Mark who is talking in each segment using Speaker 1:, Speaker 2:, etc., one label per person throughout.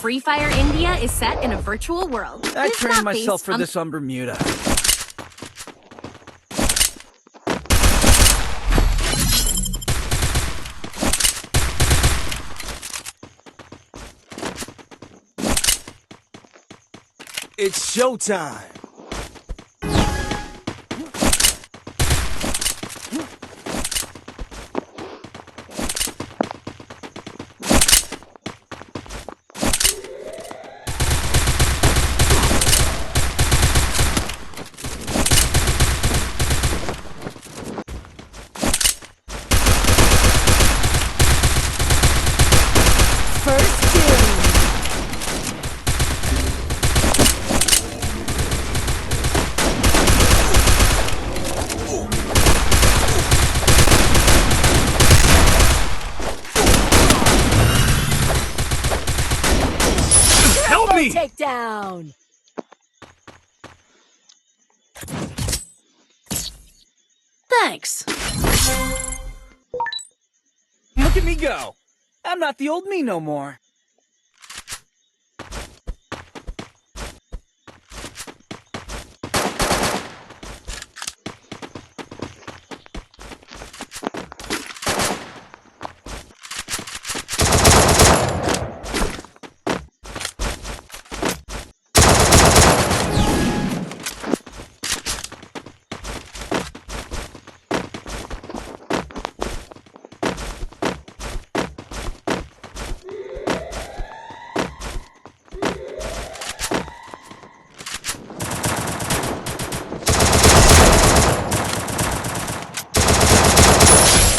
Speaker 1: Free Fire India is set in a virtual world.
Speaker 2: I
Speaker 1: It's
Speaker 2: trained
Speaker 1: not
Speaker 2: myself
Speaker 1: based
Speaker 2: for
Speaker 1: on
Speaker 2: this on Bermuda.
Speaker 3: It's showtime!
Speaker 4: Takedown!
Speaker 1: Thanks.
Speaker 2: Look at me go! I'm not the old me no more.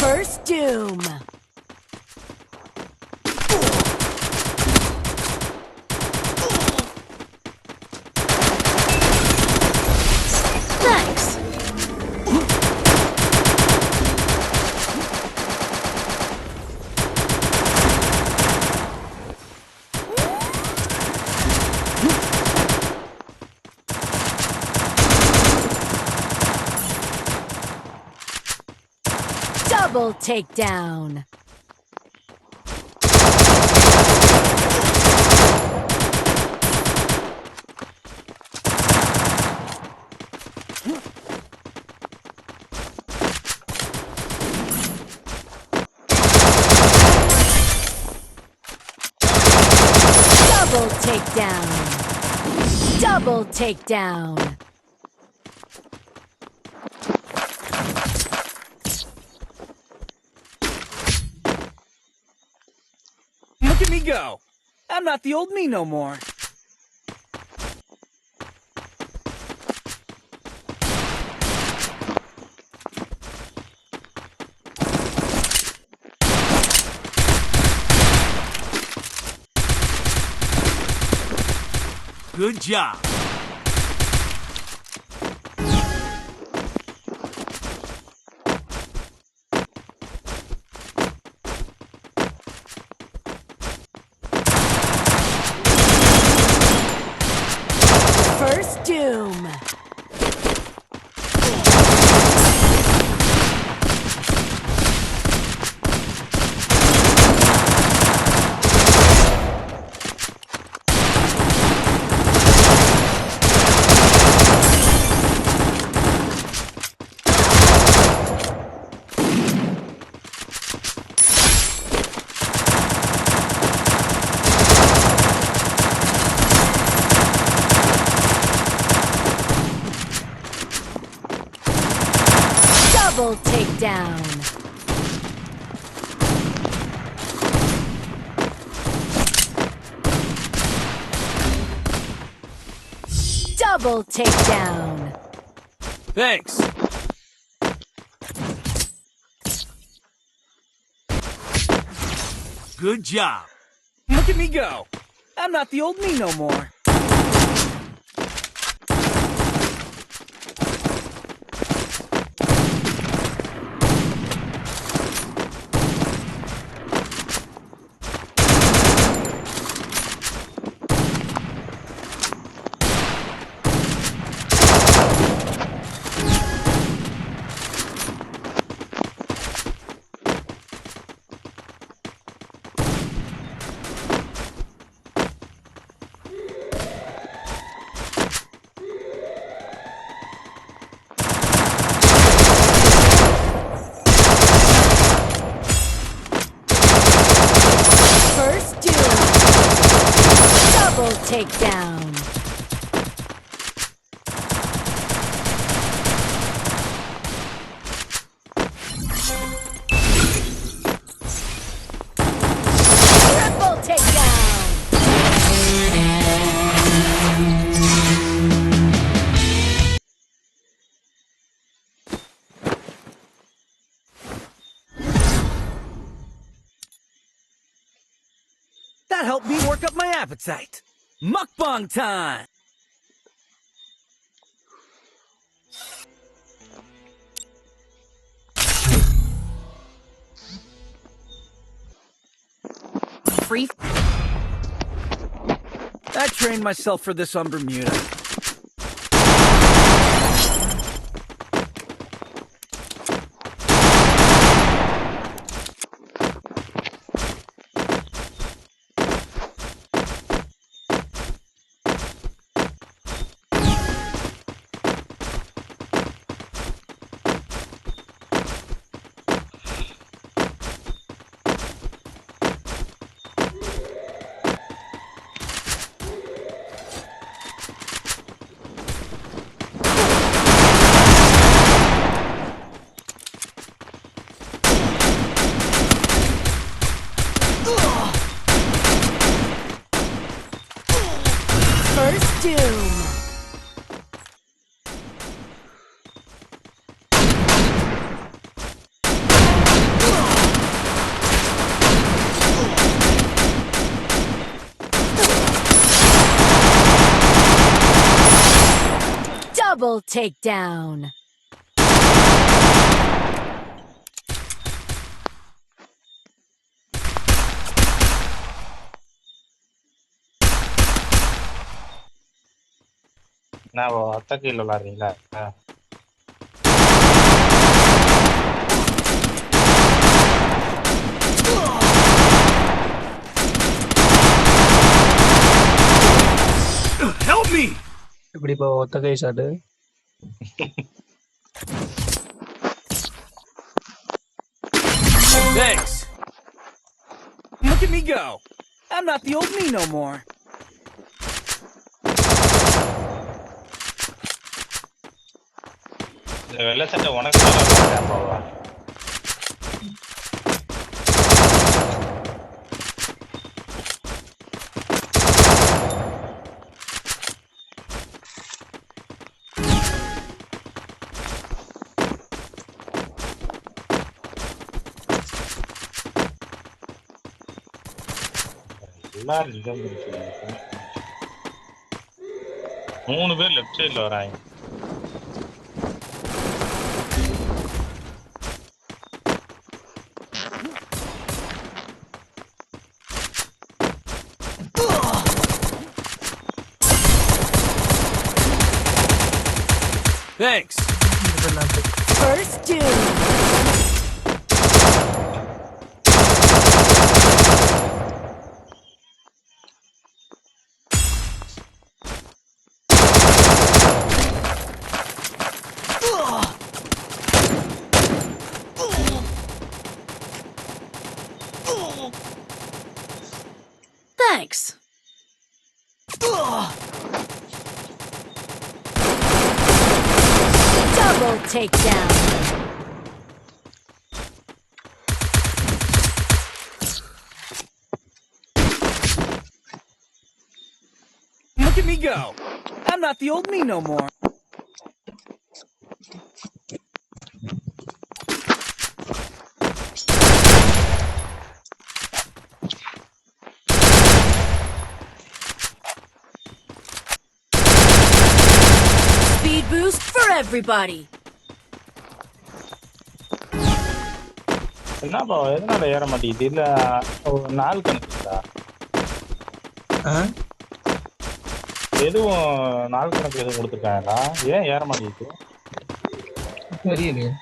Speaker 4: First doom!
Speaker 1: Thanks.
Speaker 4: Double takedown! Double takedown! Double takedown!
Speaker 2: Look at me go! I'm not the old me no more.
Speaker 3: Good job!
Speaker 4: First doom! Double takedown! Double takedown!
Speaker 3: Thanks! Good job!
Speaker 2: Look at me go! I'm not the old me no more.
Speaker 4: takedown. Triple takedown.
Speaker 2: That helped me work up my appetite. Mukbang time!
Speaker 1: Free.
Speaker 2: I trained myself for this on Bermuda.
Speaker 4: First doom. Double takedown.
Speaker 5: நான் அத்தகையில் விளாட்றீங்களா?
Speaker 3: Help me!
Speaker 6: இப்படி இப்போ ஒத்த கை shot
Speaker 3: Thanks.
Speaker 2: Look at me go! I'm not the old me no more.
Speaker 5: இந்த வெள்ளை சட்டை உனக்கு நல்லா பாவா. எல்லாரும் இடம் இருக்கு. 3 பேர் லெஃப்ட் சைடுல வராங்க.
Speaker 3: Thanks.
Speaker 4: First doom.
Speaker 1: Thanks.
Speaker 4: Double takedown.
Speaker 2: Look at me go! I'm not the old me no more.
Speaker 1: Speed boost for everybody.
Speaker 5: என்னப்பா எதனால ஏற மாட்டேங்குது? இல்ல நாள் கணக்குங்களா? எதுவும் நாள் கணக்கு எதுவும் கொடுத்துருக்காங்களா? ஏன் ஏற மாட்டேங்குது?
Speaker 6: தெரியலையே.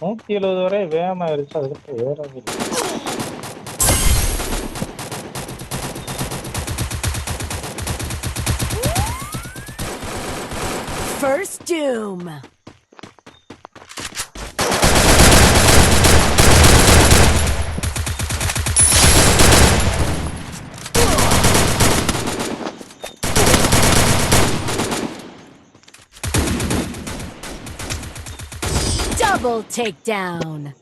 Speaker 5: 170 வரை வேகமா இருந்துச்சு, அதுக்கப்புறம் ஏறாது.
Speaker 4: First doom. Double takedown.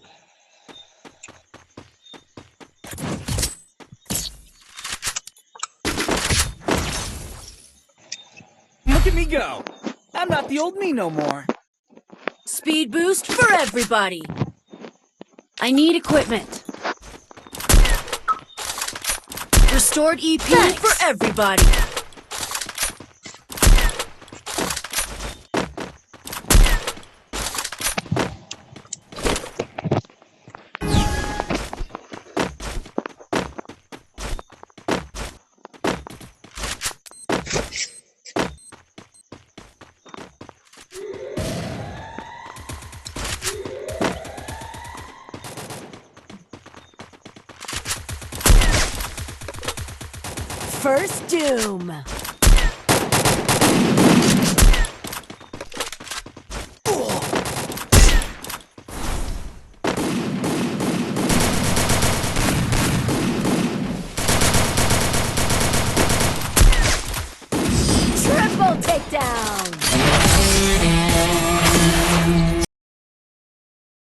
Speaker 2: Look at me go. I'm not the old me no more.
Speaker 1: Speed boost for everybody. I need equipment. Restored EP for everybody.
Speaker 4: First doom.